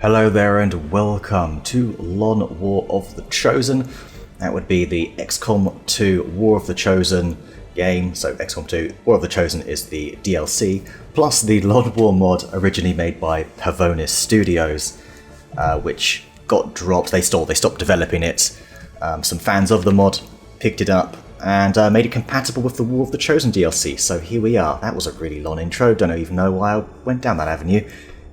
Hello there and welcome to Lon War of the Chosen. That would be the XCOM 2 War of the Chosen game. So XCOM 2 War of the Chosen is the DLC, plus the Lon War mod originally made by Pavonis Studios, which got dropped. They stopped developing it. Some fans of the mod picked it up and made it compatible with the War of the Chosen DLC. So here we are. That was a really long intro. Don't even know why I went down that avenue.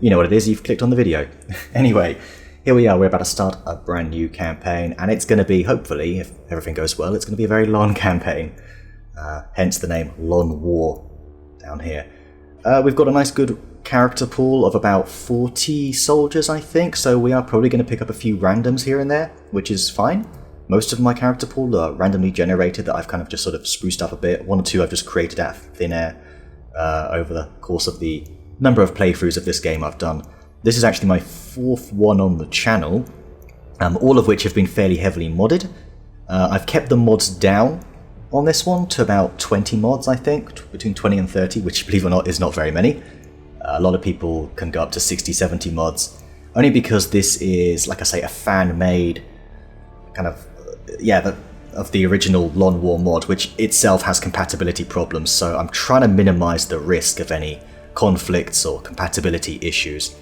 You know what it is, you've clicked on the video. Anyway, here we are, we're about to start a brand new campaign, and it's going to be, hopefully, if everything goes well, it's going to be a very long campaign. Hence the name Lon War down here. We've got a nice good character pool of about 40 soldiers, I think, so we are probably going to pick up a few randoms here and there, which is fine. Most of my character pool are randomly generated that I've kind of just sort of spruced up a bit. One or two I've just created out of thin air over the course of the number of playthroughs of this game I've done. This is actually my fourth one on the channel, all of which have been fairly heavily modded. I've kept the mods down on this one to about 20 mods, I think, between 20 and 30, which, believe it or not, is not very many. A lot of people can go up to 60, 70 mods, only because this is, like I say, a fan-made kind of, of the original Lon War mod, which itself has compatibility problems, so I'm trying to minimize the risk of any conflicts or compatibility issues.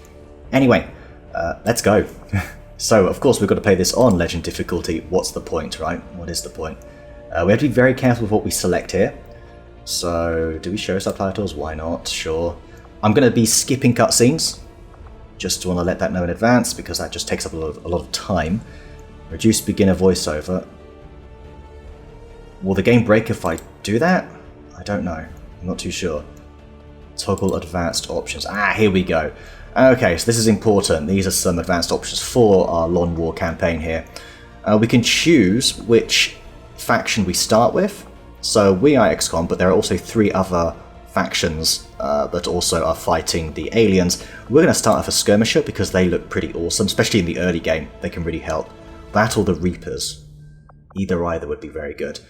Anyway, let's go. So, of course, we've got to play this on Legend difficulty. What's the point, right? What is the point? We have to be very careful with what we select here. So, do we show subtitles? Why not? Sure. I'm going to be skipping cutscenes. Just want to let that know in advance, because that just takes up a lot of time. Reduce beginner voiceover. Will the game break if I do that? I don't know. I'm not too sure. Toggle advanced options. Here we go. Okay, so this is important. These are some advanced options for our Lon War campaign here. We can choose which faction we start with. So we are XCOM, but there are also 3 other factions that also are fighting the aliens. We're going to start with a skirmisher because they look pretty awesome, especially in the early game. They can really help. That or the Reapers. Either would be very good.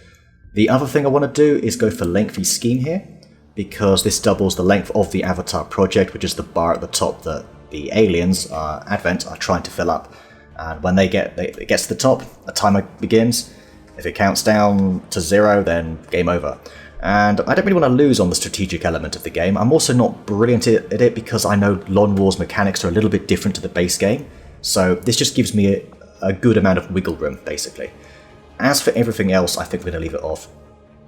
The other thing I want to do is go for lengthy scheme here, because this doubles the length of the Avatar project, which is the bar at the top that the aliens, Advent, are trying to fill up. And when it gets to the top, a timer begins. If it counts down to 0, then game over. And I don't really want to lose on the strategic element of the game. I'm also not brilliant at it because I know Lon War's mechanics are a little bit different to the base game. So this just gives me a good amount of wiggle room, basically. As for everything else, I think we're going to leave it off.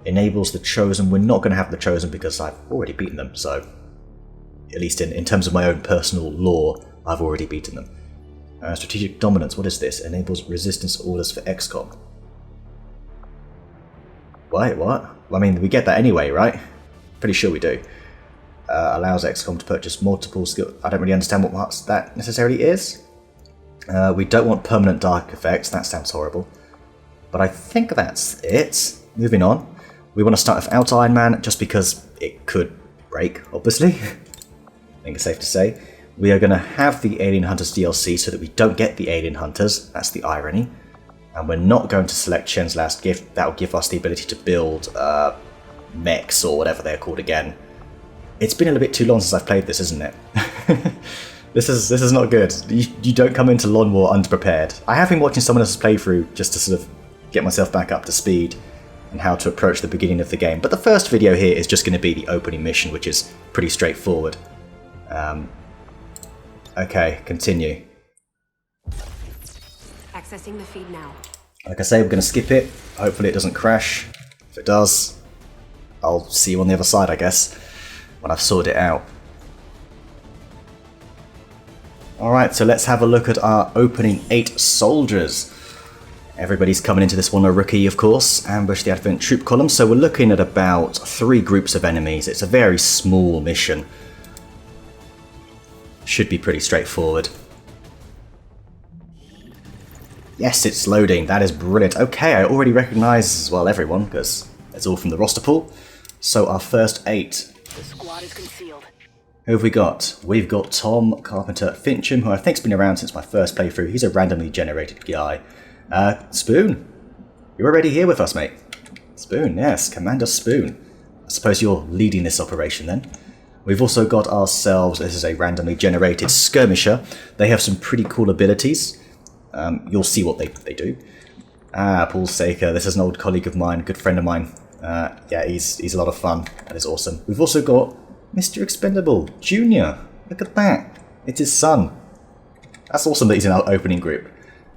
Enables the Chosen. We're not going to have the Chosen because I've already beaten them, so at least in terms of my own personal lore, I've already beaten them. Strategic Dominance, what is this? Enables resistance orders for XCOM. Wait, what? I mean, we get that anyway, right? Pretty sure we do. Allows XCOM to purchase multiple skills. I don't really understand what that necessarily is. We don't want permanent dark effects, that sounds horrible. But I think that's it. Moving on. We want to start with Iron Man, just because it could break, obviously. I think it's safe to say. We are going to have the Alien Hunters DLC so that we don't get the Alien Hunters. That's the irony. And we're not going to select Shen's Last Gift. That will give us the ability to build mechs, or whatever they're called again. It's been a little bit too long since I've played this, isn't it? This is not good. You don't come into Lon War underprepared. I have been watching someone else's playthrough just to sort of get myself back up to speed and how to approach the beginning of the game. But the first video here is just going to be the opening mission, which is pretty straightforward. Okay, continue. Accessing the feed now. Like I say, we're going to skip it. Hopefully it doesn't crash. If it does, I'll see you on the other side, I guess, when I've sorted it out. Alright, so let's have a look at our opening 8 soldiers. Everybody's coming into this one a rookie, of course. Ambush the Advent troop column. So we're looking at about 3 groups of enemies. It's a very small mission. Should be pretty straightforward. Yes, it's loading. That is brilliant. Okay, I already recognise, well, everyone, because it's all from the roster pool. So our first 8. The squad is concealed. Who have we got? We've got Tom Carpenter Fincham, who I think's been around since my first playthrough. He's a randomly generated guy. Spoon, you're already here with us, mate. Spoon, yes, Commander Spoon. I suppose you're leading this operation then. We've also got ourselves, this is a randomly generated skirmisher. They have some pretty cool abilities. You'll see what they do. Paul Saker, this is an old colleague of mine, good friend of mine. Yeah, he's a lot of fun. That is awesome. We've also got Mr. Expendable Jr. Look at that. It's his son. That's awesome that he's in our opening group.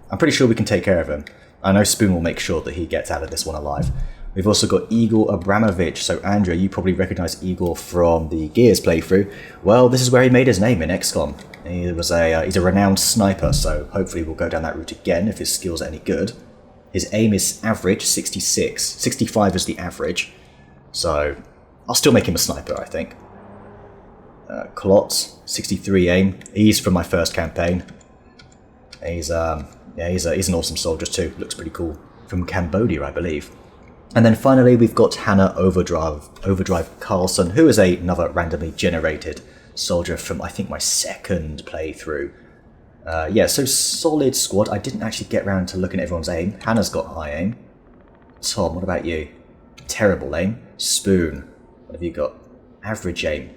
I'm pretty sure we can take care of him. I know Spoon will make sure that he gets out of this one alive. We've also got Igor Abramovich. So Andrea, you probably recognize Igor from the Gears playthrough. Well, this is where he made his name in XCOM. He's a renowned sniper, so hopefully we'll go down that route again if his skills are any good. His aim is average, 66. 65 is the average. So I'll still make him a sniper, I think. Klotz, 63 aim. He's from my first campaign. He's an awesome soldier too. Looks pretty cool. From Cambodia, I believe. And then finally, we've got Hannah Overdrive Carlson, who is another randomly generated soldier from, I think, my second playthrough. Yeah, so solid squad. I didn't actually get around to looking at everyone's aim. Hannah's got high aim. Tom, what about you? Terrible aim. Spoon, what have you got? Average aim.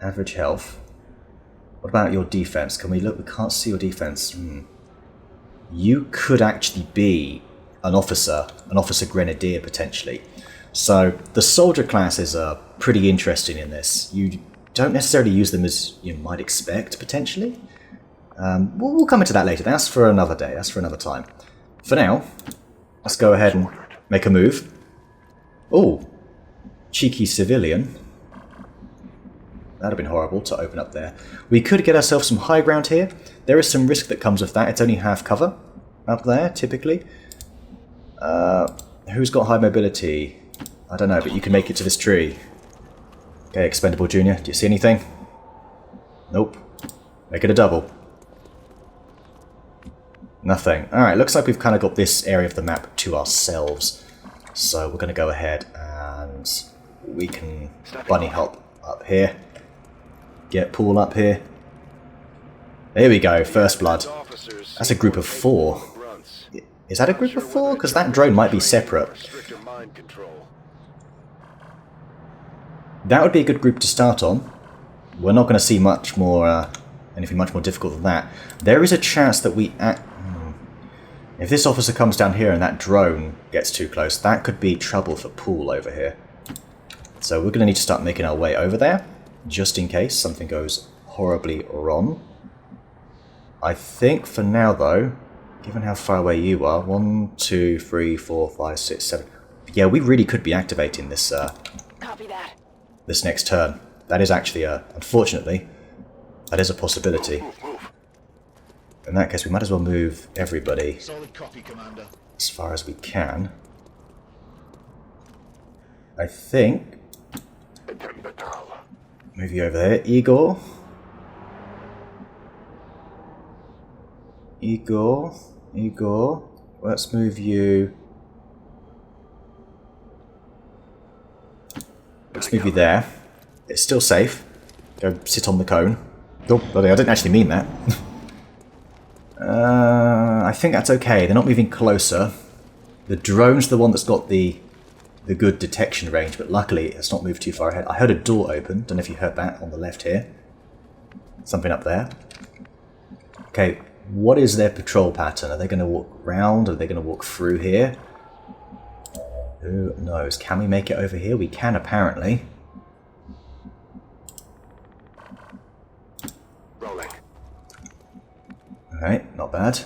Average health. What about your defense? Can we look? We can't see your defense. You could actually be an officer grenadier potentially. So the soldier classes are pretty interesting in this. You don't necessarily use them as you might expect potentially. We'll come into that later. That's for another day. That's for another time. For now, let's go ahead and make a move. Oh, cheeky civilian. That'd have been horrible to open up there. We could get ourselves some high ground here. There is some risk that comes with that. It's only half cover up there, typically. Who's got high mobility? I don't know, but you can make it to this tree. Okay, Expendable Jr., do you see anything? Nope. Make it a double. Nothing. Alright, looks like we've kind of got this area of the map to ourselves. So we're going to go ahead and we can bunny hop up here. Get Paul up here. There we go, first blood. That's a group of 4. Is that a group of 4? Because that drone might be separate. That would be a good group to start on. We're not going to see much more, anything much more difficult than that. There is a chance that we... If this officer comes down here and that drone gets too close, that could be trouble for Paul over here. So we're going to need to start making our way over there, just in case something goes horribly wrong. I think for now, though, given how far away you are, 1, 2, 3, 4, 5, 6, 7... Yeah, we really could be activating this, Copy that. This next turn. That is actually, unfortunately, that is a possibility. In that case, we might as well move everybody Solid copy, Commander. As far as we can. I think... Move you over there. Igor. Let's move you... Let's move you there. It's still safe. Go sit on the cone. Oh, bloody, I didn't actually mean that. I think that's okay. They're not moving closer. The drone's the one that's got the good detection range, but luckily it's not moved too far ahead. I heard a door open. Don't know if you heard that on the left here. Something up there. Okay, what is their patrol pattern? Are they going to walk round? Are they going to walk through here? Who knows? Can we make it over here? We can, apparently. Rolling. Alright, not bad.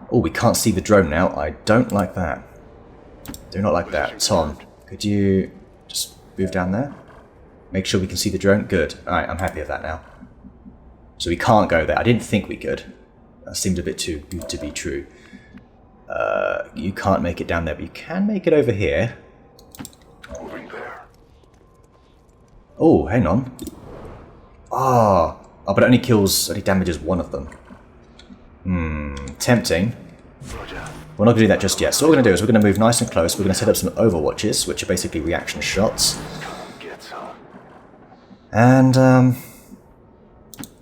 Oh, we can't see the drone now. I don't like that. Do not like that. Tom, could you just move down there? Make sure we can see the drone? Good. Alright, I'm happy with that now. So we can't go there. I didn't think we could. That seemed a bit too good to be true. You can't make it down there, but you can make it over here. Moving there. Oh, hang on. Ah. Oh, but it only damages one of them. Tempting. We're not going to do that just yet. So what we're going to do is we're going to move nice and close. We're going to set up some overwatches, which are basically reaction shots. And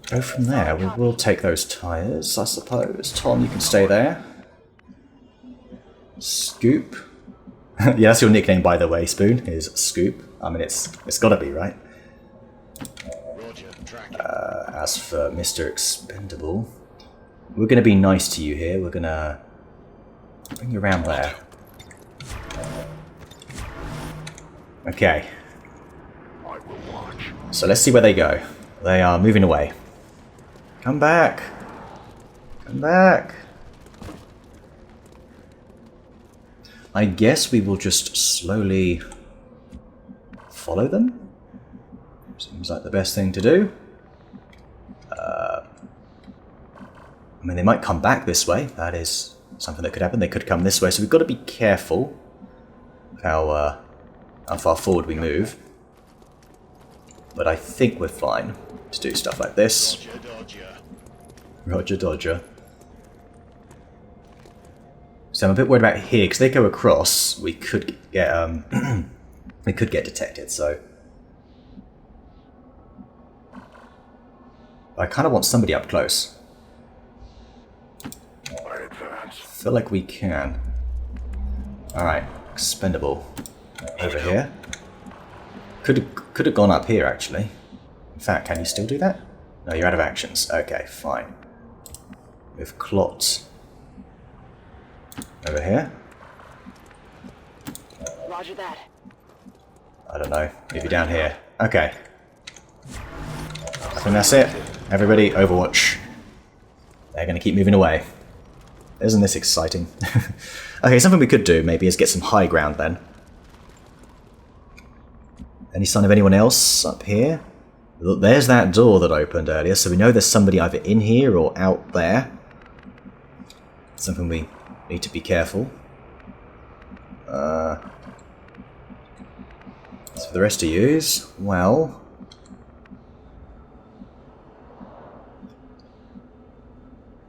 go from there. We'll take those tyres, I suppose. Tom, you can stay there. Scoop. Yeah, that's your nickname, by the way, Spoon, is Scoop. I mean, it's got to be, right? Roger, tracking. As for Mr. Expendable, we're going to be nice to you here. We're going to bring you around there. Okay. I will watch. So let's see where they go. They are moving away. Come back. Come back. I guess we will just slowly follow them. Seems like the best thing to do. I mean, they might come back this way. That is something that could happen. They could come this way, so we've got to be careful of how far forward we move. But I think we're fine to do stuff like this. Roger, Dodger. Roger, Dodger. So I'm a bit worried about here, because they go across, we could get we could get detected, so I kind of want somebody up close. I advance. Feel like we can. Alright, Expendable. Over here. Could have gone up here, actually. In fact, can you still do that? No, you're out of actions. Okay, fine. With Clot over here. Roger that. I don't know. Maybe down here. Okay. I think that's it. Everybody, Overwatch. They're going to keep moving away. Isn't this exciting? Okay, something we could do maybe is get some high ground then. Any sign of anyone else up here? Look, there's that door that opened earlier, so we know there's somebody either in here or out there. Something we need to be careful. As for the rest of yous, well...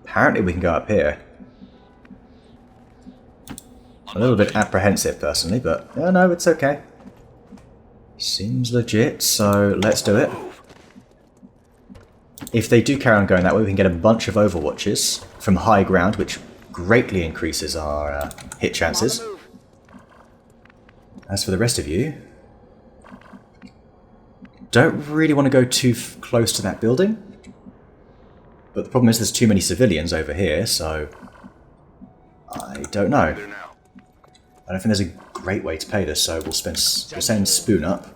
apparently we can go up here. A little bit apprehensive, personally, but no, it's okay. Seems legit, so let's do it. If they do carry on going that way, we can get a bunch of Overwatches from high ground, which greatly increases our hit chances. As for the rest of you, don't really want to go too close to that building. But the problem is there's too many civilians over here, so I don't know. I don't think there's a great way to play this, so we'll send Spoon up.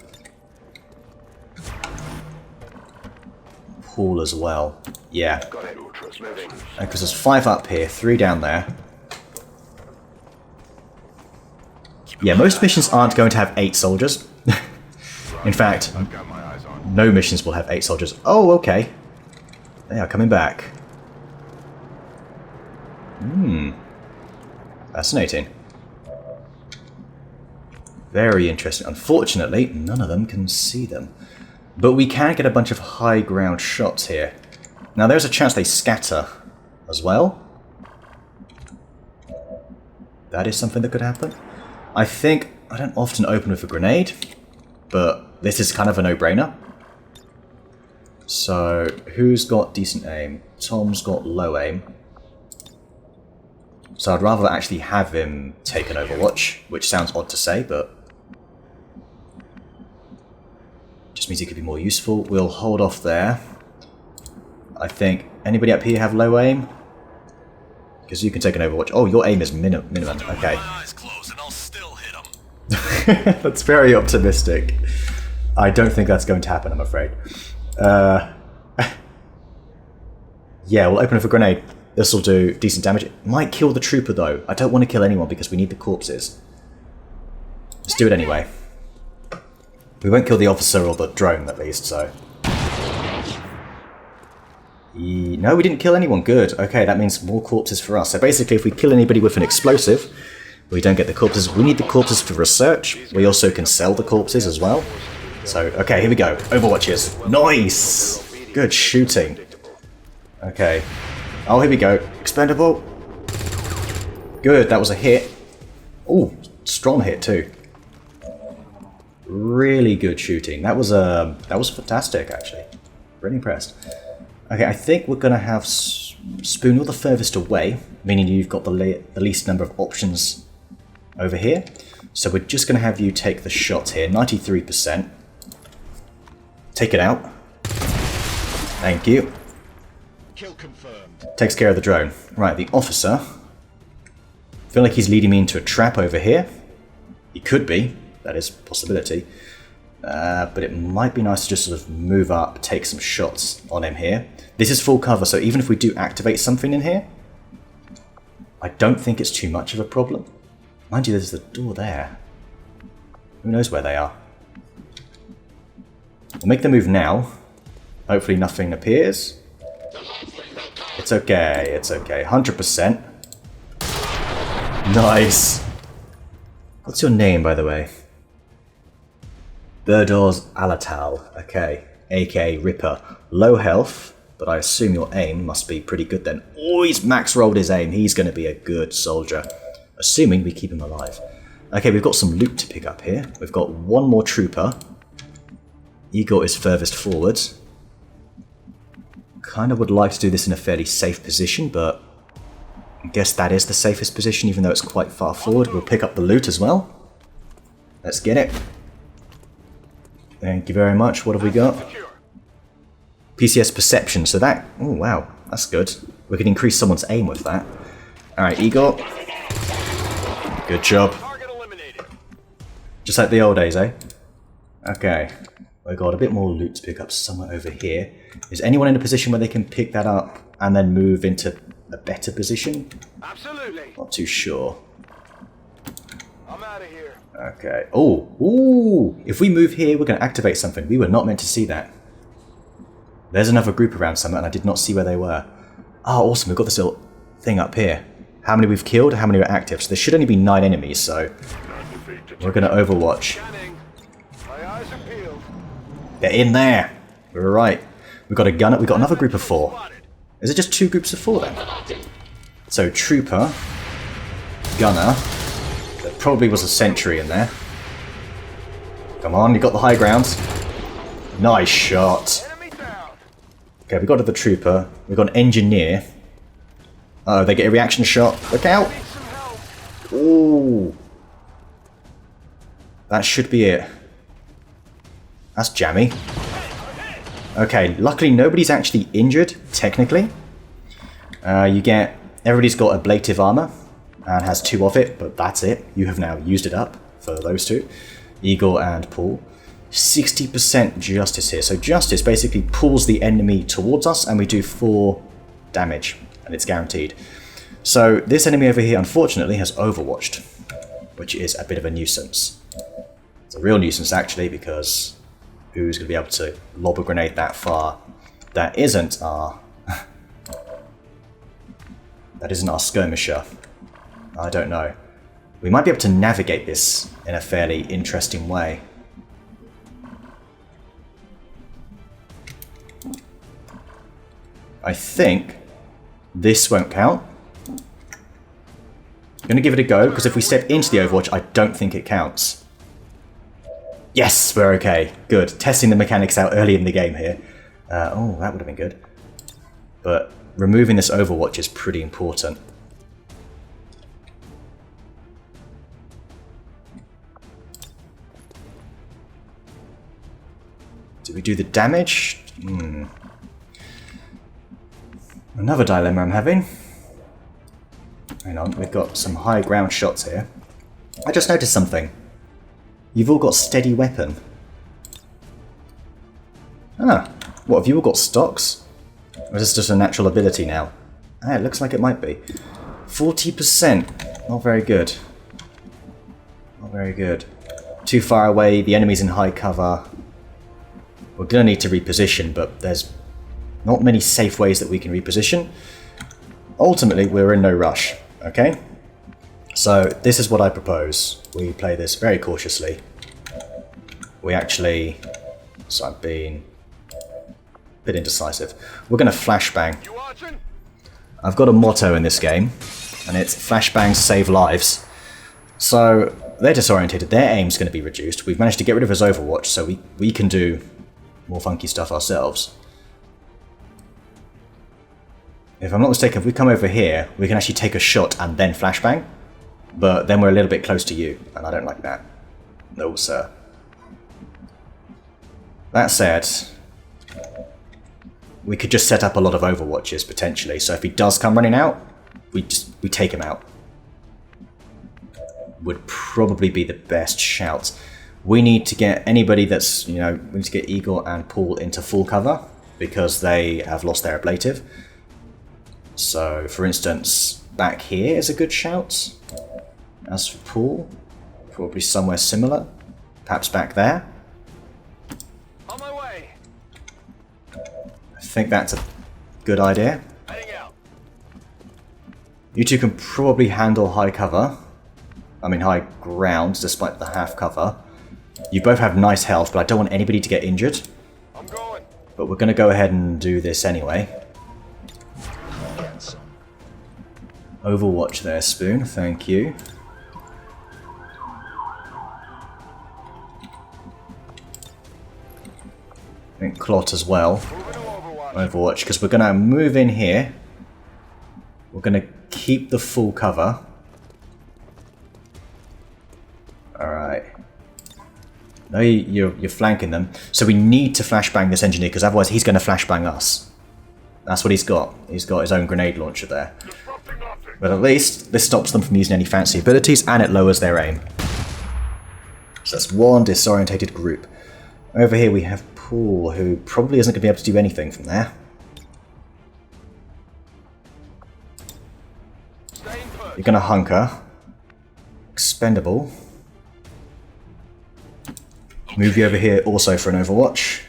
Paul as well. Yeah. Because there's 5 up here, 3 down there. Yeah, most missions aren't going to have 8 soldiers. In fact, no missions will have 8 soldiers. Oh, okay. They are coming back. Fascinating. Very interesting. Unfortunately, none of them can see them. But we can get a bunch of high ground shots here. Now there's a chance they scatter as well. That is something that could happen. I think I don't often open with a grenade, but this is kind of a no-brainer. So who's got decent aim? Tom's got low aim. So I'd rather actually have him take an Overwatch, which sounds odd to say, but just means he could be more useful. We'll hold off there. I think anybody up here have low aim? Because you can take an Overwatch. Oh, your aim is minimum. Okay. That's very optimistic. I don't think that's going to happen, I'm afraid. Yeah, we'll open with a grenade. This will do decent damage. It might kill the trooper, though. I don't want to kill anyone because we need the corpses. Let's do it anyway. We won't kill the officer or the drone, at least, so... No, we didn't kill anyone. Good. Okay, that means more corpses for us. So basically, if we kill anybody with an explosive, we don't get the corpses. We need the corpses for research. We also can sell the corpses as well. So, okay, here we go. Overwatches. Nice! Good shooting. Okay. Oh, here we go. Expendable. Good, that was a hit. Oh, strong hit too. Really good shooting. That was fantastic, actually. Really impressed. Okay, I think we're going to have Spoon, you're the furthest away, meaning you've got the least number of options over here. So we're just going to have you take the shot here. 93%. Take it out. Thank you. Kill confirmed. Takes care of the drone. Right, the officer. Feel like he's leading me into a trap over here. He could be. That is a possibility. But it might be nice to just sort of move up, take some shots on him here. This is full cover, so even if we do activate something in here, I don't think it's too much of a problem. Mind you, there's the door there. Who knows where they are? We'll make the move now. Hopefully nothing appears. It's okay, it's okay. 100%. Nice. What's your name, by the way? Berdoz Alatal. Okay. aka Ripper. Low health, but I assume your aim must be pretty good then. Oh, he's max rolled his aim. He's going to be a good soldier. Assuming we keep him alive. Okay, we've got some loot to pick up here. We've got one more trooper. Igor is furthest forward. Kind of would like to do this in a fairly safe position, but I guess that is the safest position, even though it's quite far forward. We'll pick up the loot as well. Let's get it. Thank you very much. What have we got? PCS Perception. So that... Oh, wow. That's good. We can increase someone's aim with that. Alright, Igor. Good job. Just like the old days, eh? Okay. We've got a bit more loot to pick up somewhere over here. Is anyone in a position where they can pick that up and then move into a better position? Absolutely. Not too sure. I'm out of here. Okay. Oh, ooh! If we move here, we're going to activate something. We were not meant to see that. There's another group around somewhere, and I did not see where they were. Oh, awesome! We've got this little thing up here. How many we've killed? How many are active? So there should only be 9 enemies. So we're going to Overwatch. My eyes are peeled. They're in there. We're right. We've got a gunner. We've got another group of 4. Is it just 2 groups of 4 then? So trooper, gunner. There probably was a sentry in there. Come on, you got the high ground. Nice shot. Okay, we got the trooper. We've got an engineer. Oh, they get a reaction shot. Look out! Ooh. That should be it. That's jammy. Okay, luckily nobody's actually injured, technically. You get... Everybody's got ablative armor, and has 2 of it, but that's it. You have now used it up for those 2. Igor and Paul. 60% justice here. So justice basically pulls the enemy towards us, and we do 4 damage, and it's guaranteed. So this enemy over here, unfortunately, has overwatched, which is a bit of a nuisance. It's a real nuisance, actually, because who's going to be able to lob a grenade that far? That isn't our... that isn't our skirmisher. I don't know. We might be able to navigate this in a fairly interesting way. I think this won't count. I'm going to give it a go, because if we step into the Overwatch, I don't think it counts. Yes, we're okay. Good. Testing the mechanics out early in the game here. Oh, that would have been good. But removing this Overwatch is pretty important. Did we do the damage? Another dilemma I'm having. Hang on, we've got some high ground shots here. I just noticed something. You've all got steady weapon. Ah, what, have you all got stocks? Or is this just a natural ability now? Ah, it looks like it might be. 40%. Not very good. Not very good. Too far away, the enemy's in high cover. We're going to need to reposition, but there's not many safe ways that we can reposition. Ultimately, we're in no rush, okay? So, this is what I propose. We play this very cautiously. We actually... So I'm being a bit indecisive. We're going to flashbang. I've got a motto in this game, and it's flashbangs save lives. So, they're disorientated. Their aim's going to be reduced. We've managed to get rid of his Overwatch, so we can do more funky stuff ourselves. If I'm not mistaken, if we come over here, we can actually take a shot and then flashbang. but then we're a little bit close to you, and I don't like that. No, sir. That said, we could just set up a lot of overwatches, potentially, so if he does come running out, we take him out. Would probably be the best shout. We need to get anybody that's, we need to get Igor and Paul into full cover, because they have lost their ablative. So, for instance, back here is a good shout. As for Paul, probably somewhere similar. Perhaps back there. On my way. I think that's a good idea. Heading out. You two can probably handle high cover. I mean high ground, despite the half cover. You both have nice health, but I don't want anybody to get injured. I'm going. But we're going to go ahead and do this anyway. Overwatch there, Spoon. Thank you. I think Clot as well. Moving to Overwatch. Overwatch, because we're going to move in here. We're going to keep the full cover. Alright. No, you're flanking them. So we need to flashbang this engineer, because otherwise he's going to flashbang us. That's what he's got. He's got his own grenade launcher there. But at least this stops them from using any fancy abilities, and it lowers their aim. So that's one disorientated group. Over here we have Paul, who probably isn't going to be able to do anything from there. You're going to hunker. Expendable. Move you over here also for an overwatch.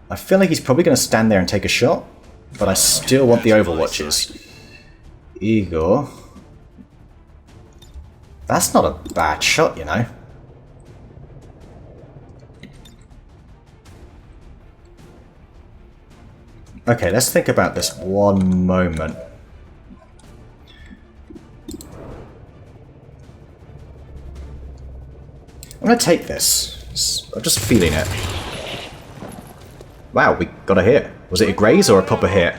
I feel like he's probably going to stand there and take a shot, but I still want the overwatches. Igor. That's not a bad shot, you know. Okay, let's think about this one moment. I'm going to take this. I'm just feeling it. Wow, we got a hit. Was it a graze or a proper hit?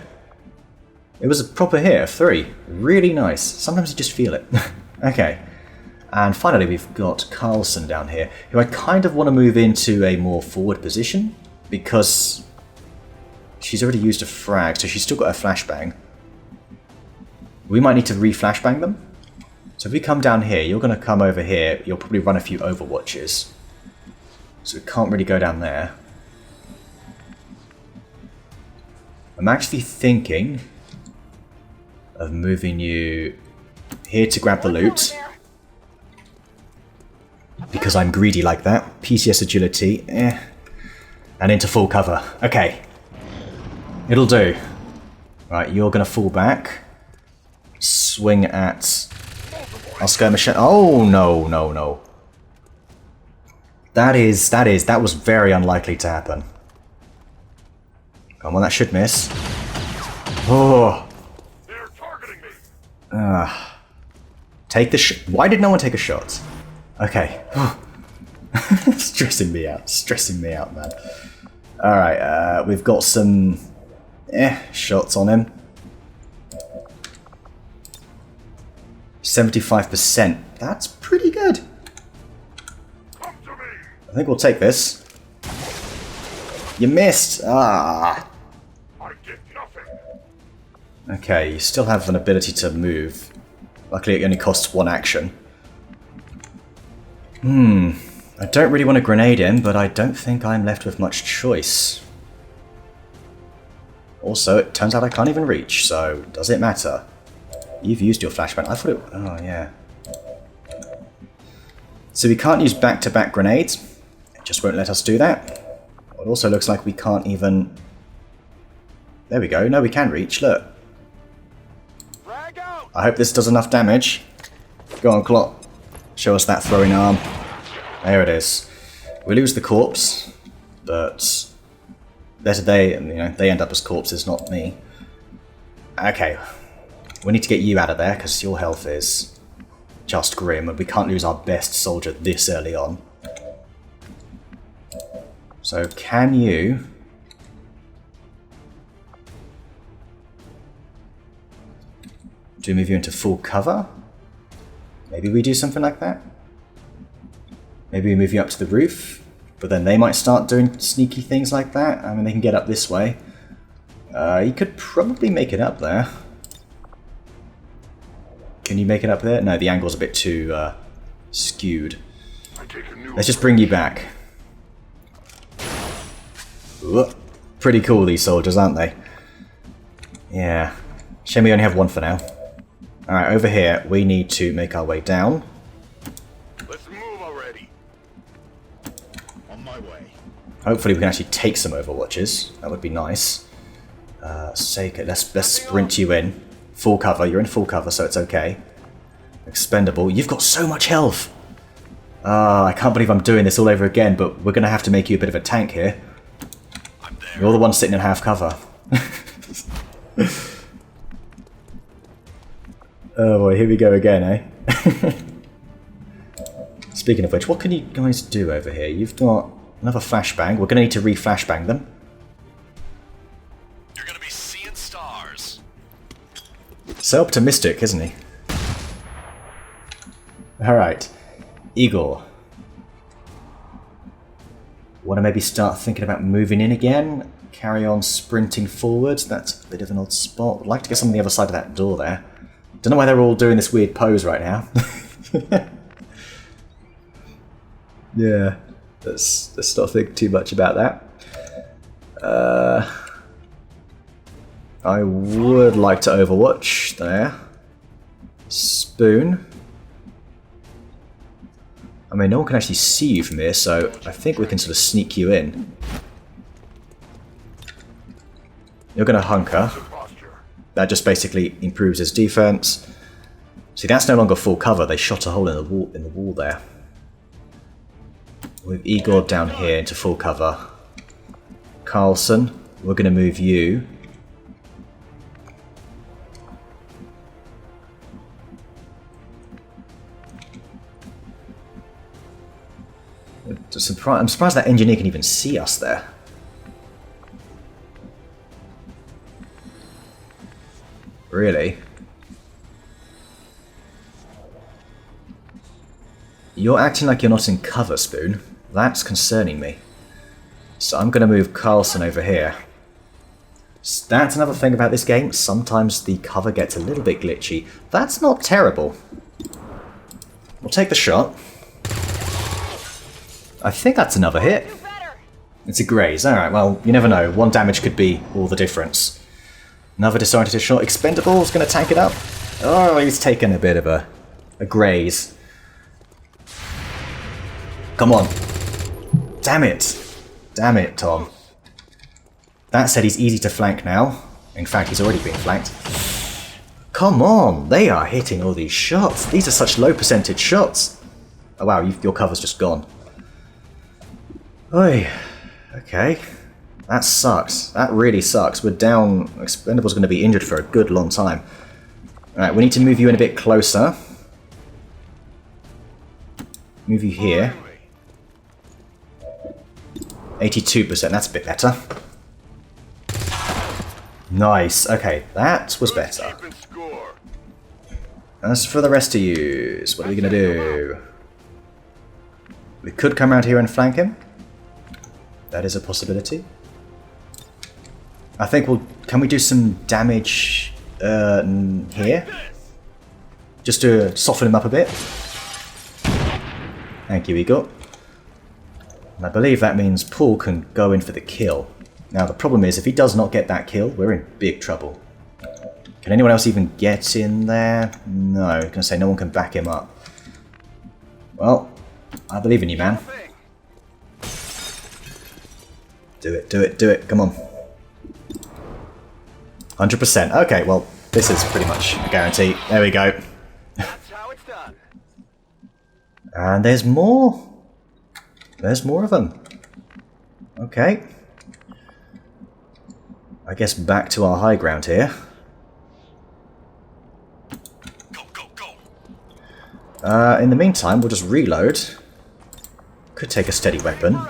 It was a proper hit of 3. Really nice. Sometimes you just feel it. Okay. And finally we've got Carlson down here, who I kind of want to move into a more forward position, because she's already used a frag, so she's still got a flashbang. We might need to re-flashbang them. So if we come down here, you're going to come over here, you'll probably run a few overwatches. So we can't really go down there. I'm actually thinking of moving you here to grab the loot. Because I'm greedy like that. PCS agility, and into full cover. Okay. It'll do. Right, you're going to fall back. Swing at... I'll skirmish it. Oh, no, no, no. That was very unlikely to happen. Come on, that should miss. Oh. They're targeting me. Take the shot. Why did no one take a shot? Okay. Stressing me out, man. Alright, we've got some shots on him. 75%. That's pretty good. Come to me. I think we'll take this. You missed. Ah. I get nothing. Okay, you still have an ability to move. Luckily it only costs 1 action. I don't really want to grenade him, but I don't think I'm left with much choice. Also, it turns out I can't even reach, so does it matter? You've used your flashbang. I thought it... Oh, yeah. So we can't use back-to-back grenades. It just won't let us do that. It also looks like we can't even... There we go. No, we can reach. Look. Frag out. I hope this does enough damage. Go on, Clot. Show us that throwing arm. There it is. We lose the corpse, but they end up as corpses, not me. Okay. We need to get you out of there, because your health is just grim, and we can't lose our best soldier this early on. So, can you... Do we move you into full cover? Maybe we do something like that? Maybe we move you up to the roof, but then they might start doing sneaky things like that. I mean, they can get up this way. You could probably make it up there. Can you make it up there? No, the angle's a bit too skewed. Let's just bring you back. Ooh, pretty cool, these soldiers, aren't they? Yeah. Shame we only have one for now. Alright, over here, we need to make our way down. Let's move already. On my way. Hopefully we can actually take some Overwatches. That would be nice. Seika, let's sprint you in. Full cover, you're in full cover, so it's okay. Expendable, you've got so much health! I can't believe I'm doing this all over again, but we're going to have to make you a bit of a tank here. You're the one sitting in half cover. Oh boy, here we go again, eh? Speaking of which, what can you guys do over here? You've got another flashbang. We're going to need to re-flashbang them. You're gonna be seeing stars. So optimistic, isn't he? Alright. Igor. Want to maybe start thinking about moving in again? Carry on sprinting forwards? That's a bit of an odd spot. I'd like to get some on the other side of that door there. Don't know why they're all doing this weird pose right now. Yeah, let's not think too much about that. I would like to Overwatch there. Spoon. I mean, no one can actually see you from here, so I think we can sort of sneak you in. You're going to hunker. That just basically improves his defense. See, that's no longer full cover. They shot a hole in the wall there. With Igor down here into full cover. Carlson, we're going to move you. I'm surprised that engineer can even see us there. Really? You're acting like you're not in cover, Spoon. That's concerning me. So I'm going to move Carlson over here. That's another thing about this game. Sometimes the cover gets a little bit glitchy. That's not terrible. We'll take the shot. I think that's another hit. It's a graze. Alright, well, you never know. One damage could be all the difference. Another disoriented shot. Expendable is going to tank it up. Oh, he's taken a bit of a graze. Come on. Damn it. Damn it, Tom. That said, he's easy to flank now. In fact, he's already been flanked. Come on. They are hitting all these shots. These are such low percentage shots. Oh, wow. Your cover's just gone. Oi. Okay. That sucks. That really sucks. We're down. Expendable's going to be injured for a good long time. Alright, we need to move you in a bit closer. Move you here. 82%, that's a bit better. Nice. Okay, that was better. As for the rest of you, what are we going to do? We could come around here and flank him. That is a possibility. I think can we do some damage here? Just to soften him up a bit. Thank you, Igor. And I believe that means Paul can go in for the kill. Now the problem is, if he does not get that kill, we're in big trouble. Can anyone else even get in there? No, I was going to say no one can back him up. Well, I believe in you, man. Do it, do it, do it, come on. 100%. Okay, well, this is pretty much a guarantee. There we go. That's how it's done. And there's more. There's more of them. Okay. I guess back to our high ground here. Go, go, go. In the meantime, we'll just reload. Could take a steady weapon.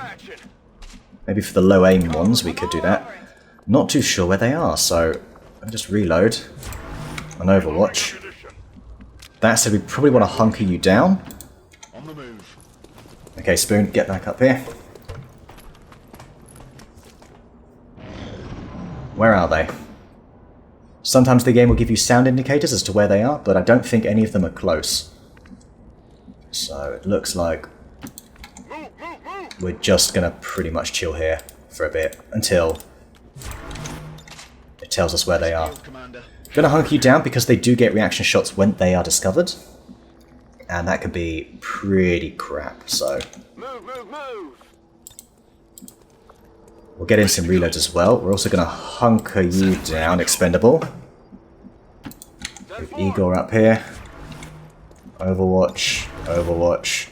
Maybe for the low aim ones we could do that. Not too sure where they are, so I'll just reload. on Overwatch. That said, we probably want to hunker you down. On the move. Okay, Spoon, get back up here. Where are they? Sometimes the game will give you sound indicators as to where they are, but I don't think any of them are close. So it looks like we're just going to pretty much chill here for a bit until it tells us where they are. Going to hunker you down because they do get reaction shots when they are discovered. And that could be pretty crap, so... Move! We'll get in some reloads as well. We're also going to hunker you down, Expendable. With Igor up here. Overwatch.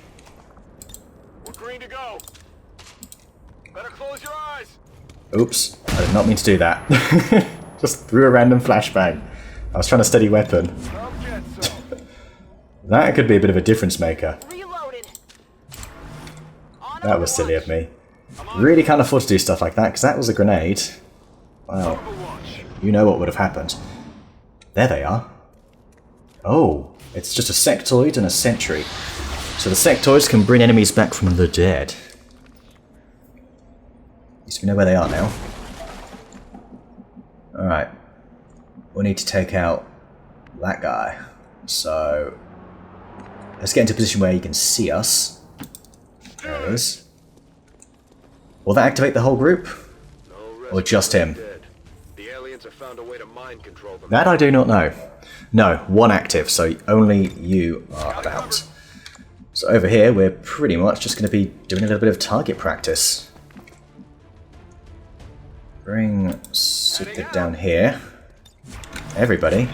We're green to go. Better close your eyes. Oops, I did not mean to do that. Just threw a random flashbang. I was trying to steady weapon. That could be a bit of a difference maker. Reloaded. That was silly of me. Really can't afford to do stuff like that, because that was a grenade. Well, you know what would have happened. There they are. Oh, it's just a Sectoid and a Sentry. So the Sectoids can bring enemies back from the dead. At least we know where they are now. Alright. We need to take out that guy. So let's get into a position where he can see us. There it is. Will that activate the whole group? Or just him? The aliens have found a way to mind control them. That I do not know. No, one active, so only you are about. So over here, we're pretty much just going to be doing a little bit of target practice. Bring Sectoid down here. Everybody.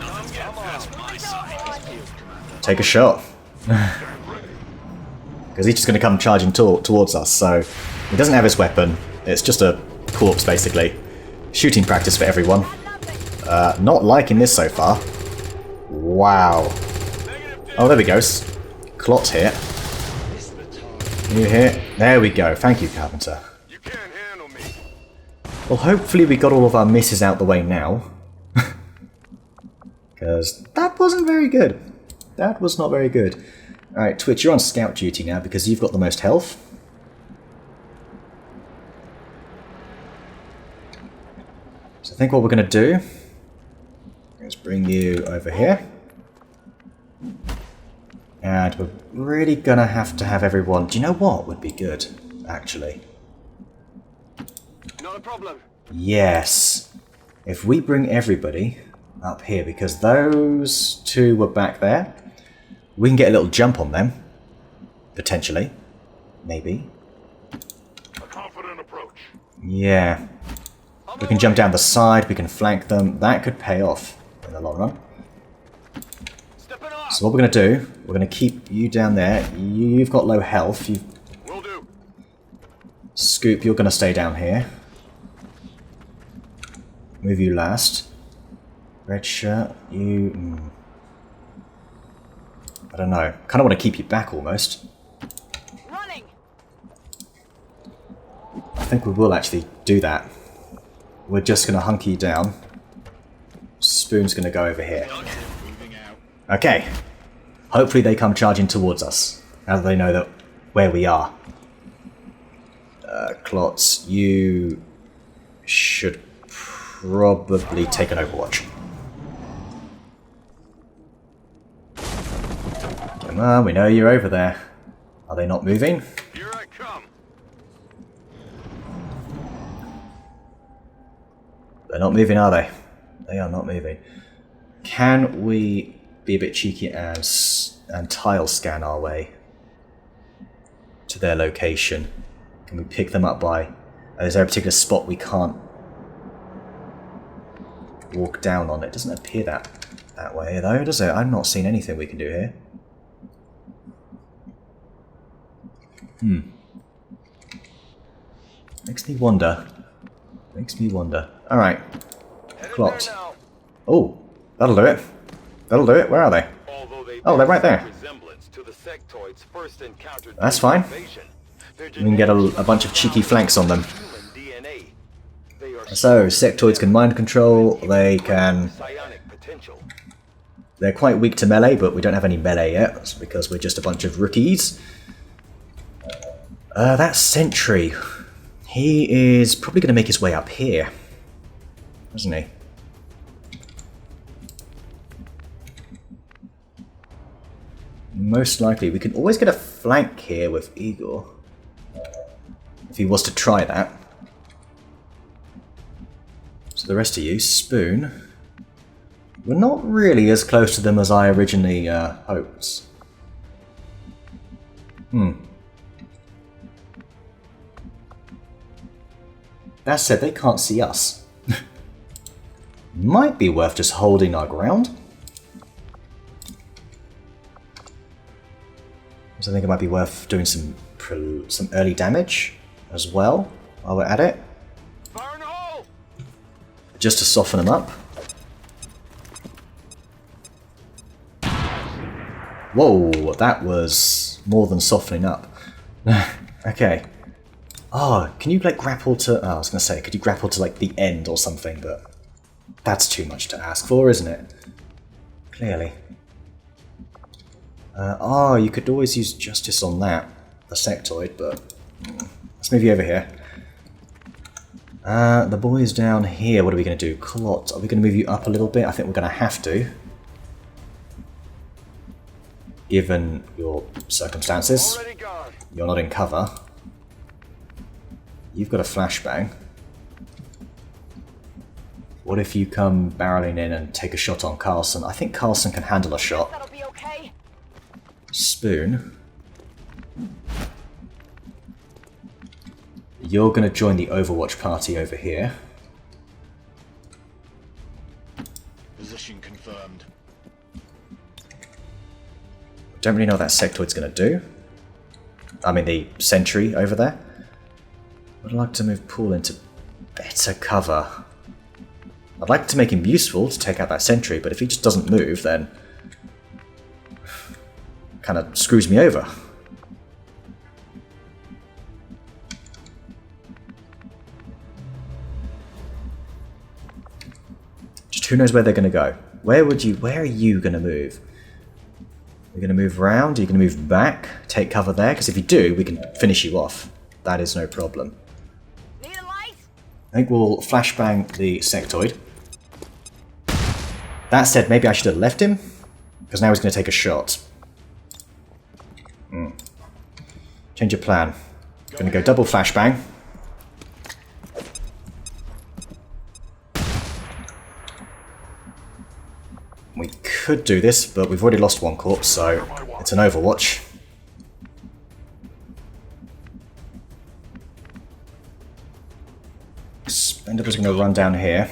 Take a shot. Because he's just going to come charging towards us, so he doesn't have his weapon. It's just a corpse, basically. Shooting practice for everyone. Not liking this so far. Wow. Oh, there we go. Clot's here. You here? There we go. Thank you, Carpenter. You can't handle me. Well, hopefully we got all of our misses out the way now. Because that wasn't very good. That was not very good. Alright, Twitch, you're on scout duty now because you've got the most health. So I think what we're going to do is bring you over here. And we're really going to have everyone... Do you know what would be good, actually? Not a problem. Yes. If we bring everybody up here, because those two were back there, we can get a little jump on them. Potentially. Maybe. A confident approach. Yeah. We can jump down the side, we can flank them. That could pay off in the long run. So what we're going to do, we're going to keep you down there. You've got low health. Will do. Scoop, you're going to stay down here. Move you last. Red shirt, you... I don't know. Kind of want to keep you back almost. Running. I think we will actually do that. We're just going to hunker you down. Spoon's going to go over here. Okay. Hopefully they come charging towards us. Now that they know that where we are. Clots, you should probably take an Overwatch. Come on, we know you're over there. Are they not moving? Here I come. They're not moving, are they? They are not moving. Can we be a bit cheeky and tile scan our way to their location? Can we pick them up by... is there a particular spot we can't walk down on? It doesn't appear that way though, does it? I've not seen anything we can do here. Makes me wonder. Alright. Clot. Oh, that'll do it. Where are they? Oh, they're right there. That's fine. We can get a bunch of cheeky flanks on them. So, Sectoids can mind control, they can... They're quite weak to melee, but we don't have any melee yet, because we're just a bunch of rookies. That sentry, he is probably going to make his way up here, isn't he? Most likely. We can always get a flank here with Igor, if he was to try that. So the rest of you, Spoon. We're not really as close to them as I originally hoped. That said, they can't see us. Might be worth just holding our ground. So I think it might be worth doing some early damage as well while we're at it. Fire in the hole! Just to soften them up. Whoa, that was more than softening up. Okay. Oh, can you like grapple to... Oh, I was going to say, could you grapple to like the end or something, but that's too much to ask for, isn't it? Clearly. Oh, you could always use Justice on that, the Sectoid, but let's move you over here. The boys down here, what are we going to do? Clot, are we going to move you up a little bit? I think we're going to have to, given your circumstances. Already gone. You're not in cover. You've got a flashbang. What if you come barreling in and take a shot on Carlson? I think Carlson can handle a shot. That'll be okay. Spoon. You're going to join the Overwatch party over here. Position confirmed. Don't really know what that Sectoid's going to do. I mean the sentry over there. I'd like to move Paul into better cover. I'd like to make him useful to take out that sentry, but if he just doesn't move, then kind of screws me over. Just who knows where they're going to go. Where are you going to move? You're going to move around? Are you going to move back? Take cover there? Because if you do, we can finish you off. That is no problem. Need a light? I think we'll flashbang the Sectoid. That said, maybe I should have left him, because now he's going to take a shot. Change your plan. Going to go double flashbang. We could do this, but we've already lost one corpse, so it's an Overwatch. Spender's going to run down here.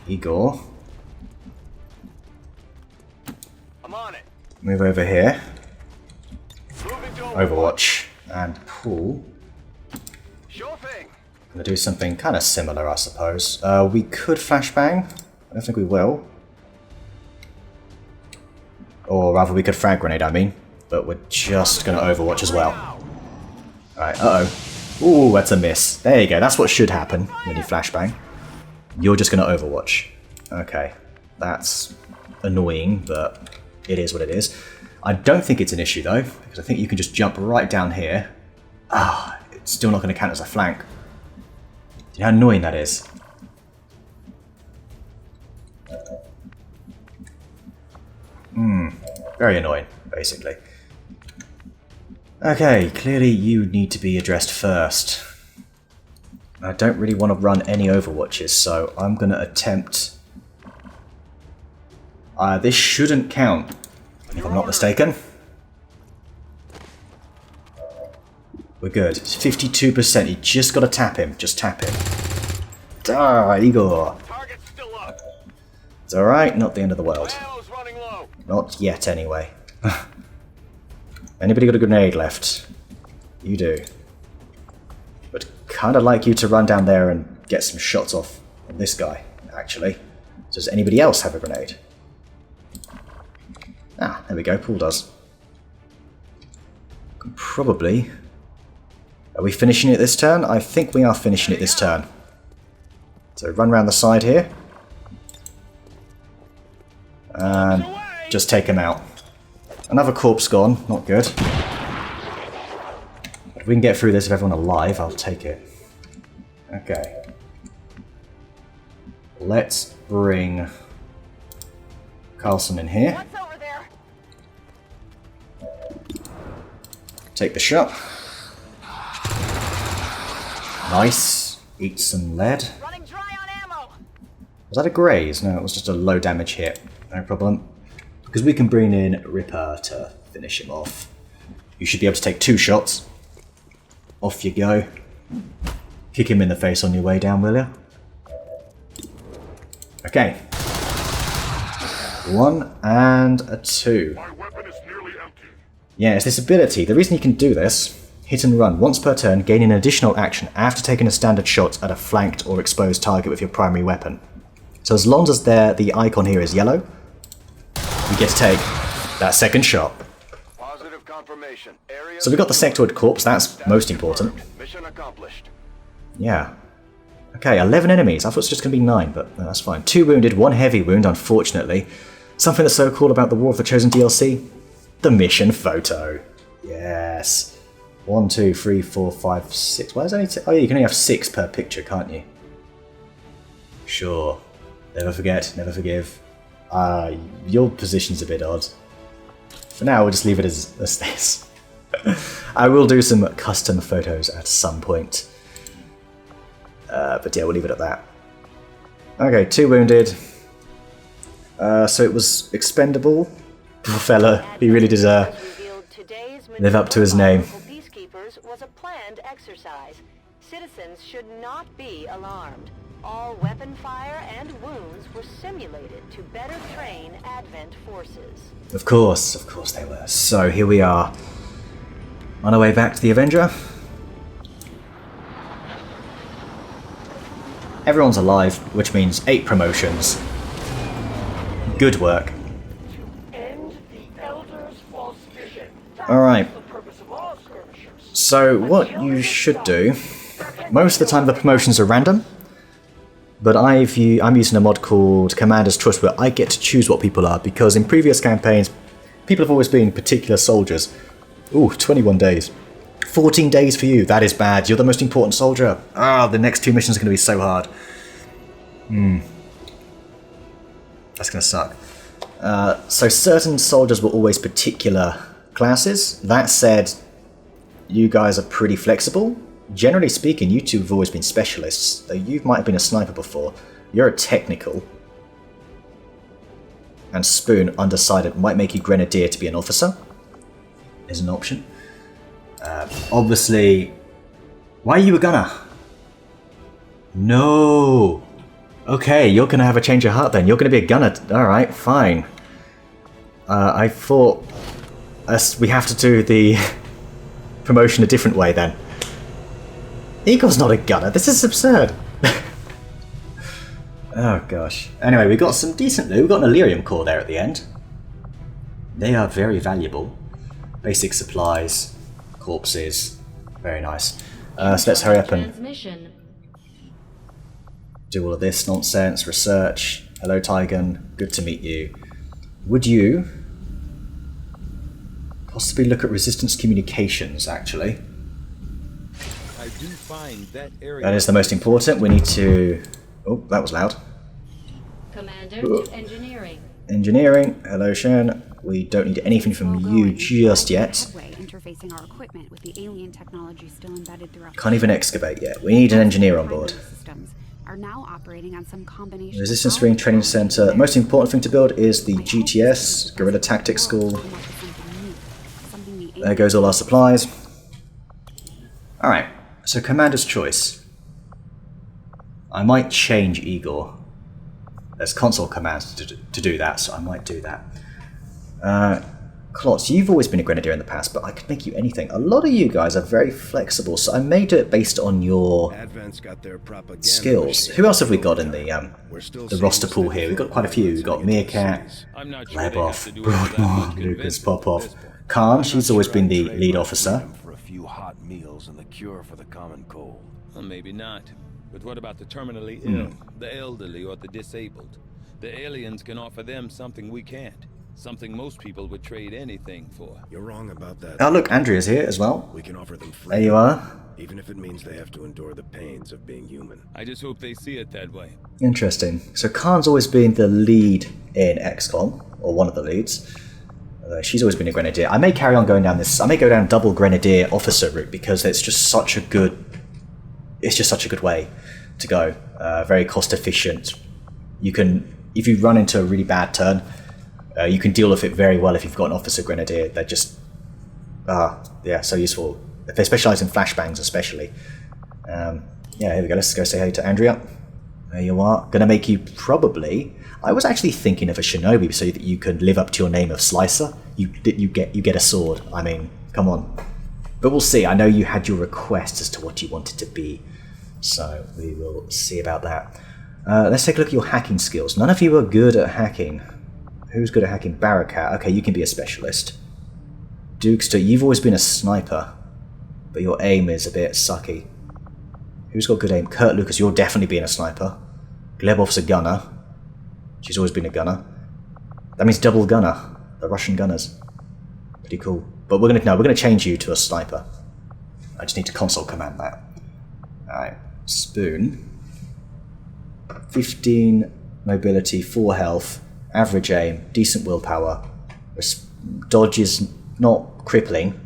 Igor. I'm on it. Move over here. Moving to Overwatch. And Paul. Sure thing. Going to do something kind of similar, I suppose. We could flashbang. I don't think we will. Or rather, we could frag grenade, I mean. But we're just going to Overwatch as well. Alright, uh-oh. Ooh, that's a miss. There you go, that's what should happen when you flashbang. You're just going to Overwatch. Okay, that's annoying, but it is what it is. I don't think it's an issue, though, because I think you can just jump right down here. Ah, it's still not going to count as a flank. Do you know how annoying that is? Very annoying, basically. Okay, clearly you need to be addressed first. I don't really want to run any Overwatches, so I'm going to attempt... this shouldn't count, if I'm not mistaken. We're good. It's 52%. You just got to tap him. Just tap him. Ah, Igor. Target's still up. It's alright, not the end of the world. Ammo's running low. Not yet, anyway. Anybody got a grenade left? You do. But kind of like you to run down there and get some shots off on this guy, actually. Does anybody else have a grenade? Ah, there we go, Paul does. Probably. Are we finishing it this turn? I think we are finishing it this turn. So run around the side here. And just take him out. Another corpse gone, not good. If we can get through this with everyone alive, I'll take it. Okay. Let's bring Carlson in here. What's over there? Take the shot. Nice. Eat some lead. Running dry on ammo. Was that a graze? No, it was just a low damage hit. No problem. Because we can bring in Ripper to finish him off. You should be able to take 2 shots. Off you go. Kick him in the face on your way down, will you? Okay. 1 and a 2. My weapon is nearly empty. Yeah, it's this ability. The reason you can do this, hit and run once per turn, gaining an additional action after taking a standard shot at a flanked or exposed target with your primary weapon. So as long as the icon here is yellow, you get to take that second shot. Positive confirmation. Area So we got the Sectoid corpse, that's most important. Mission accomplished. Yeah. Okay, 11 enemies. I thought it was just going to be 9, but no, that's fine. 2 wounded, 1 heavy wound, unfortunately. Something that's so cool about the War of the Chosen DLC? The mission photo. Yes. 1, 2, 3, 4, 5, 6. Why is only oh yeah, you can only have 6 per picture, can't you? Sure. Never forget, never forgive. Your position's a bit odd. For now, we'll just leave it as this. I will do some custom photos at some point. But yeah, we'll leave it at that. Okay, 2 wounded. So it was expendable. Poor fella, he really did live up to his name. Peacekeepers was a planned exercise. Citizens should not be alarmed. All weapon fire and wounds were simulated to better train Advent forces. Of course they were. So here we are. On our way back to the Avenger. Everyone's alive, which means 8 promotions. Good work. Alright. So what you should do, most of the time the promotions are random, but I'm using a mod called Commander's Choice where I get to choose what people are, because in previous campaigns, people have always been particular soldiers. Ooh, 21 days. 14 days for you, that is bad, you're the most important soldier. The next 2 missions are going to be so hard. That's going to suck. So certain soldiers were always particular classes. That said, you guys are pretty flexible. Generally speaking, you 2 have always been specialists. Though you might have been a sniper before. You're a technical. And Spoon, undecided, might make you Grenadier to be an officer. Is an option. Obviously... Why are you a gunner? No! Okay, you're going to have a change of heart then. You're going to be a gunner. Alright, fine. I thought... we have to do the promotion a different way then. Eagle's not a gunner. This is absurd. Oh gosh. Anyway, we got some decent loot. We got an Illyrium core there at the end. They are very valuable. Basic supplies, corpses. Very nice. So let's hurry up and do all of this nonsense. Research. Hello, Tygan. Good to meet you. Would you possibly look at resistance communications, actually? I do find that is the most important. We need to... Oh, that was loud. Commander to engineering. Engineering. Hello, Shan. We don't need anything from you just yet. Interfacing our equipment with the alien technology still embedded throughout. Can't even excavate yet. We need an engineer on board. Are now operating on some combination. Resistance Ring Training Center. The most important thing to build is the GTS, Guerrilla Tactics School. There goes all our supplies. Alright, so Commander's Choice. I might change Igor. There's console commands to do that, so I might do that. Klotz, you've always been a Grenadier in the past, but I could make you anything. A lot of you guys are very flexible, so I may do it based on your skills. Who else have we got in the roster pool here? We've got quite a few. We've got Meerkat, Lebov, Broadmoor, Lucas, Popov. Khan, she's always been the lead officer. For a few hot meals and the cure for the common cold. Well, maybe not. But what about the terminally ill, the elderly, or the disabled? The aliens can offer them something we can't. Something most people would trade anything for. You're wrong about that. Oh look, Andrea's here as well. We can offer them free. There you are. Even if it means they have to endure the pains of being human. I just hope they see it that way. Interesting. So Khan's always been the lead in XCOM, or one of the leads. She's always been a grenadier. I may carry on going down this. I may go down double grenadier officer route because it's just such a good. It's just such a good way to go. Very cost efficient. You can, if you run into a really bad turn, you can deal with it very well if you've got an officer grenadier. They're just, yeah, so useful. If they specialise in flashbangs, especially. Yeah, here we go. Let's go say hey to Andrea. There you are. Gonna make you probably. I was actually thinking of a shinobi so that you can live up to your name of Slicer. You get a sword. I mean, come on. But we'll see. I know you had your request as to what you wanted to be, so we will see about that. Let's take a look at your hacking skills. None of you are good at hacking. Who's good at hacking? Barakat. Okay, you can be a specialist. Dukester, you've always been a sniper, but your aim is a bit sucky. Who's got good aim? Kurt Lucas, you're definitely being a sniper. Glebov's a gunner. She's always been a gunner. That means double gunner. The Russian gunners. Pretty cool. But we're gonna change you to a sniper. I just need to console command that. Alright. Spoon. 15 mobility, 4 health, average aim, decent willpower. Dodge is not crippling.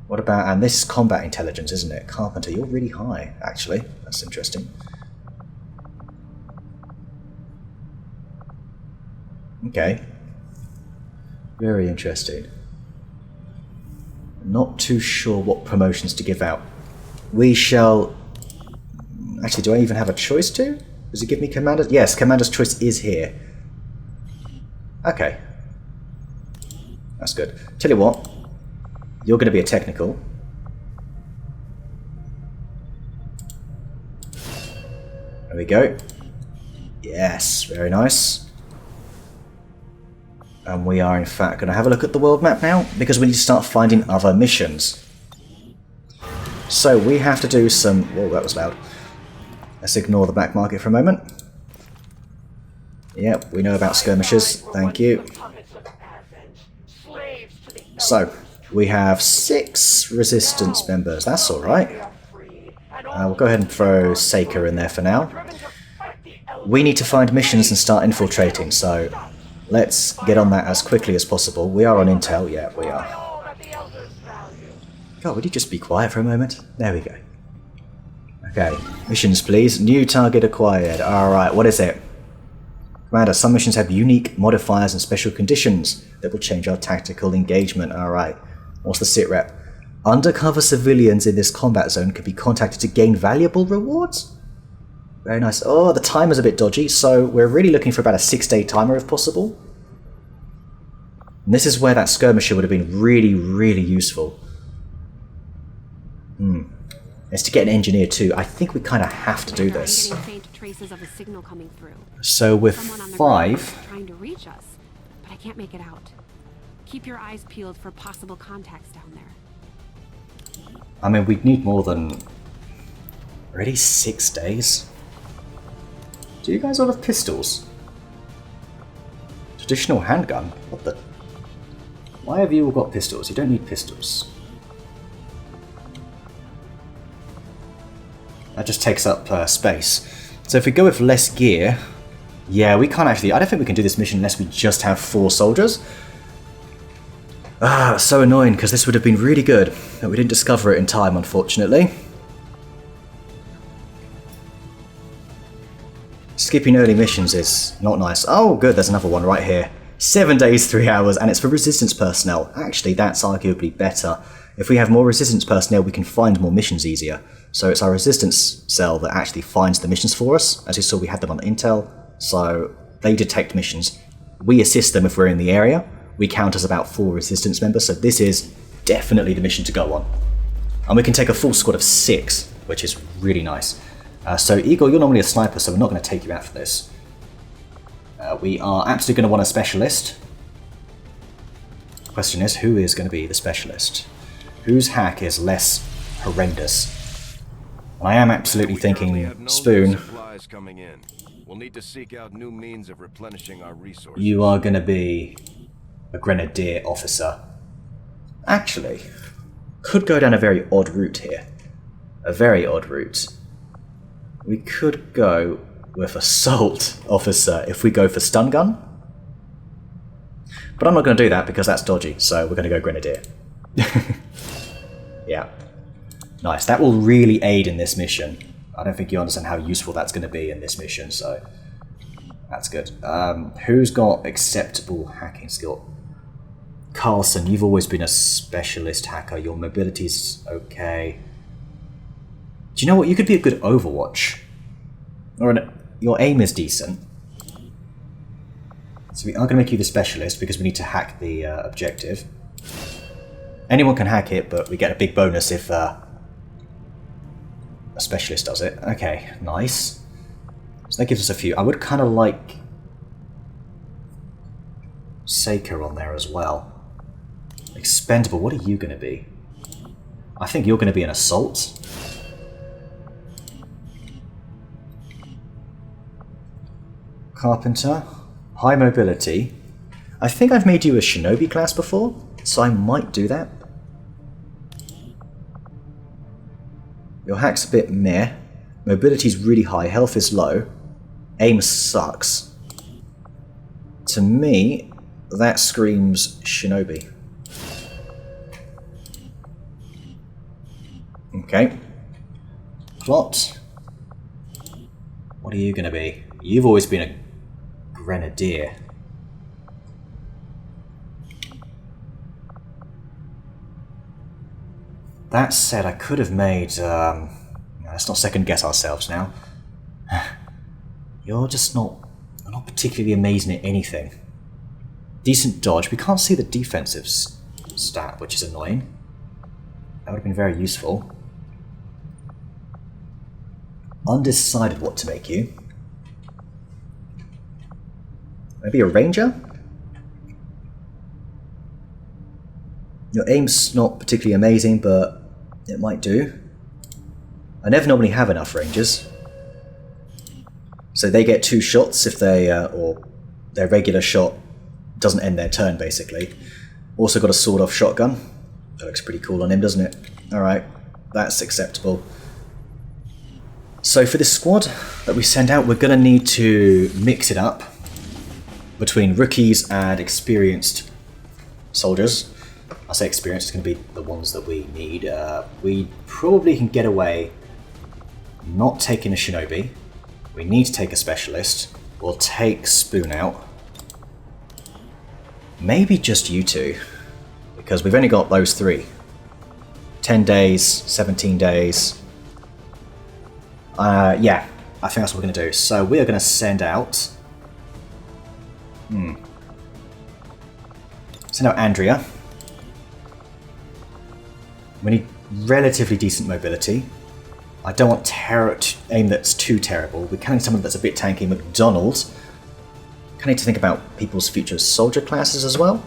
What about, and this is combat intelligence, isn't it? Carpenter, you're really high, actually. That's interesting. Okay. Very interesting. Not too sure what promotions to give out. We shall... Actually, do I even have a choice to? Does it give me Commander's? Yes, Commander's choice is here. Okay. That's good. Tell you what. You're going to be a technical. There we go. Yes, very nice. And we are in fact going to have a look at the world map now, because we need to start finding other missions. So we have to do some... Whoa, that was loud. Let's ignore the black market for a moment. Yep, we know about skirmishes. Thank you. So, we have 6 resistance members. That's alright. We'll go ahead and throw Seika in there for now. We need to find missions and start infiltrating, so let's get on that as quickly as possible. We are on intel. Yeah, we are. God, would you just be quiet for a moment? There we go. Okay, missions please. New target acquired. Alright, what is it? Commander, some missions have unique modifiers and special conditions that will change our tactical engagement. Alright, what's the sitrep? Undercover civilians in this combat zone can be contacted to gain valuable rewards? Very nice. Oh, the timer's a bit dodgy, so we're really looking for about a 6-day timer if possible. And this is where that skirmisher would have been really, really useful. It's to get an engineer too. I think we kind of have to do this. I'm getting faint traces of a signal coming through. So with Someone on the ground 5... is trying to reach us, but I can't make it out. Keep your eyes peeled for possible contacts down there. I mean, we'd need more than... Already 6 days? Do you guys all have pistols? Traditional handgun? What the... Why have you all got pistols? You don't need pistols. That just takes up space. So if we go with less gear... Yeah, we can't actually... I don't think we can do this mission unless we just have 4 soldiers. Ah, so annoying, because this would have been really good. But we didn't discover it in time, unfortunately. Skipping early missions is not nice. Oh, good, there's another one right here. 7 days, 3 hours, and it's for resistance personnel. Actually, that's arguably better. If we have more resistance personnel, we can find more missions easier. So it's our resistance cell that actually finds the missions for us. As you saw, we had them on Intel, so they detect missions. We assist them if we're in the area. We count as about 4 resistance members, so this is definitely the mission to go on. And we can take a full squad of 6, which is really nice. So Igor, you're normally a sniper, so we're not going to take you out for this. We are absolutely going to want a specialist. The question is, who is going to be the specialist? Whose hack is less horrendous? And I am absolutely We currently thinking, have no new Spoon, supplies coming in. We'll need to seek out new means of replenishing our resources. you are going to be a grenadier officer. Actually, could go down a very odd route here. A very odd route. We could go with assault officer if we go for stun gun. But I'm not going to do that because that's dodgy, so we're going to go grenadier. Yeah. Nice. That will really aid in this mission. I don't think you understand how useful that's going to be in this mission, so that's good. Who's got acceptable hacking skill? Carlson, you've always been a specialist hacker. Your mobility's okay. Do you know what? You could be a good Overwatch. Your aim is decent. So we are going to make you the specialist because we need to hack the objective. Anyone can hack it, but we get a big bonus if a specialist does it. Okay, nice. So that gives us a few. I would kind of like Saker on there as well. Expendable, what are you going to be? I think you're going to be an assault. Carpenter. High mobility. I think I've made you a shinobi class before, so I might do that. Your hack's a bit meh. Mobility's really high, health is low. Aim sucks. To me, that screams shinobi. Okay. Plot. What are you going to be? You've always been a grenadier. That said, I could have made... let's not second guess ourselves now. You're just not particularly amazing at anything. Decent dodge. We can't see the defensive stat, which is annoying. That would have been very useful. Undecided what to make you. Maybe a ranger? Your aim's not particularly amazing, but it might do. I never normally have enough rangers. So they get 2 shots if they, or their regular shot doesn't end their turn, basically. Also got a sawed-off shotgun. That looks pretty cool on him, doesn't it? Alright, that's acceptable. So for this squad that we send out, we're going to need to mix it up between rookies and experienced soldiers. I say experienced, it's going to be the ones that we need. We probably can get away not taking a shinobi. We need to take a specialist. We'll take Spoon out. Maybe just you two, because we've only got those 3. 10 days, 17 days. Yeah, I think that's what we're going to do. So we are going to send out... Send out Andrea. We need relatively decent mobility. I don't want aim that's too terrible. We kind of need someone that's a bit tanky. McDonald. Kind of need to think about people's future soldier classes as well.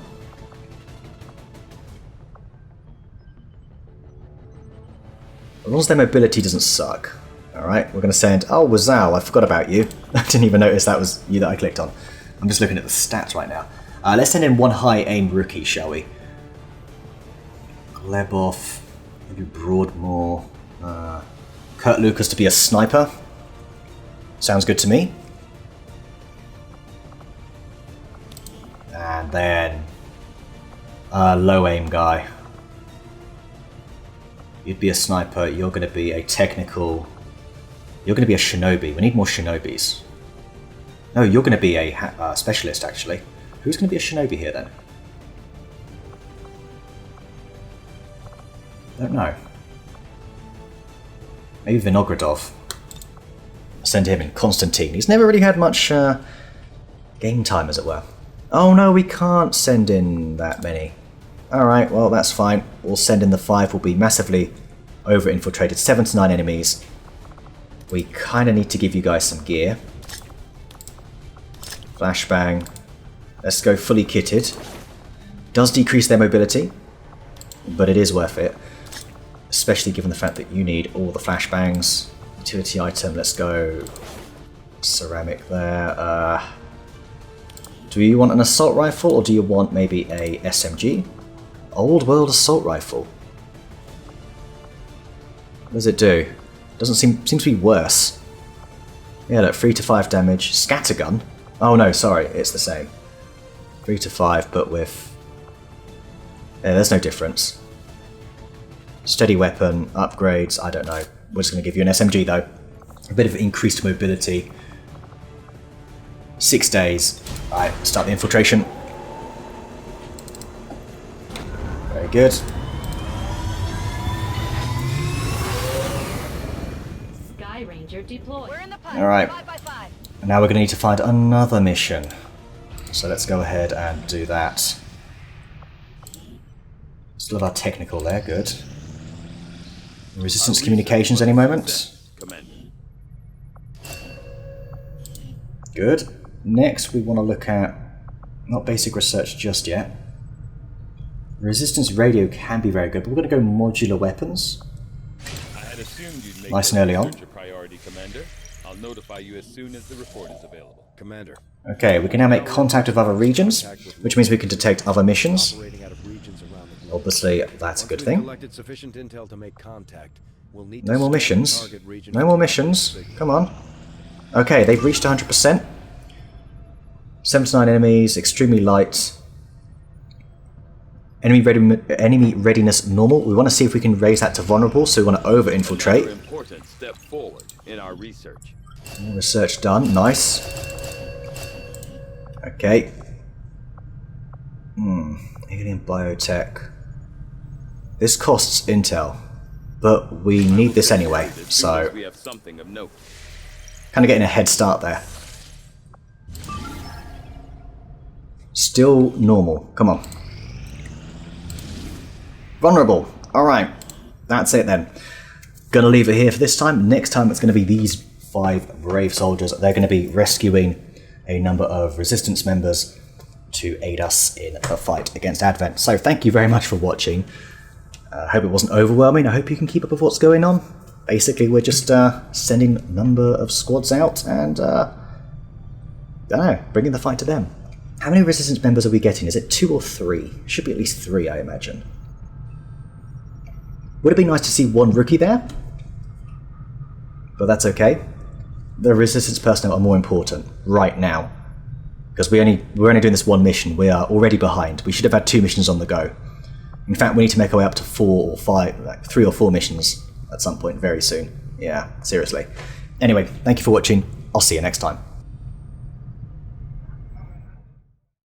As long as their mobility doesn't suck. Alright, we're going to send... Oh, Wazal, I forgot about you. I didn't even notice that was you that I clicked on. I'm just looking at the stats right now. Let's send in one high aim rookie, shall we? Glebov, maybe Broadmoor, Kurt Lucas to be a sniper. Sounds good to me. And then low aim guy. You'd be a sniper, you're going to be a technical... You're going to be a shinobi. We need more shinobis. No, you're going to be a specialist, actually. Who's going to be a shinobi here, then? I don't know. Maybe Vinogradov. Send him in. Konstantin. He's never really had much game time, as it were. Oh no, we can't send in that many. Alright, well that's fine. We'll send in the 5. We'll be massively over-infiltrated. 7 to 9 enemies. We kind of need to give you guys some gear. Flashbang. Let's go fully kitted. Does decrease their mobility, but it is worth it. especially given the fact that you need all the flashbangs. Utility item, let's go ceramic there. Do you want an assault rifle or do you want maybe a SMG? Old world assault rifle. What does it do? Doesn't seem to be worse. Yeah, look, 3 to 5 damage. Scattergun? Oh no, sorry, it's the same. 3 to 5, but with... Yeah, there's no difference. Steady weapon, upgrades, I don't know. We're just going to give you an SMG though. A bit of increased mobility. 6 days. Alright, start the infiltration. Very good. Sky Ranger deployed. We're in the pipe. Alright. 5x5. And now we're going to need to find another mission. So let's go ahead and do that. Still have our technical there, good. Resistance communications any moment. Commander. Good. Next we want to look at, not basic research just yet. Resistance radio can be very good, but we're going to go modular weapons. I had assumed you'd make Nice and early on. research a priority, Commander. I'll notify you as soon as the report is available. Commander. Okay, we can now make contact with other regions, which means we can detect other missions. Operating out of regions around the globe. Obviously, that's a good We've thing. collected sufficient intel to make contact. We'll need No to more scan missions. the target region No for more the missions. signal. Come on. Okay, they've reached 100%. 79 enemies, extremely light. Enemy readiness normal. We want to see if we can raise that to vulnerable, so we want to over-infiltrate. Another important step forward in our research. More research done, nice. Okay. Alien biotech. This costs intel, but we need this anyway, so we have something of note. kind of getting a head start there. Still normal, come on. Vulnerable, alright. That's it then. Gonna leave it here for this time. Next time it's gonna be these 5 brave soldiers. They're gonna be rescuing a number of resistance members to aid us in the fight against Advent. So thank you very much for watching. I hope it wasn't overwhelming. I hope you can keep up with what's going on. Basically, we're just sending a number of squads out and, I don't know, bringing the fight to them. How many resistance members are we getting? Is it 2 or 3? Should be at least 3, I imagine. Would it be nice to see 1 rookie there? But that's okay. The resistance personnel are more important right now. Because we're only doing this 1 mission. We are already behind. We should have had 2 missions on the go. In fact, we need to make our way up to 4 or 5, like 3 or 4 missions at some point very soon. Yeah, seriously. Anyway, thank you for watching. I'll see you next time.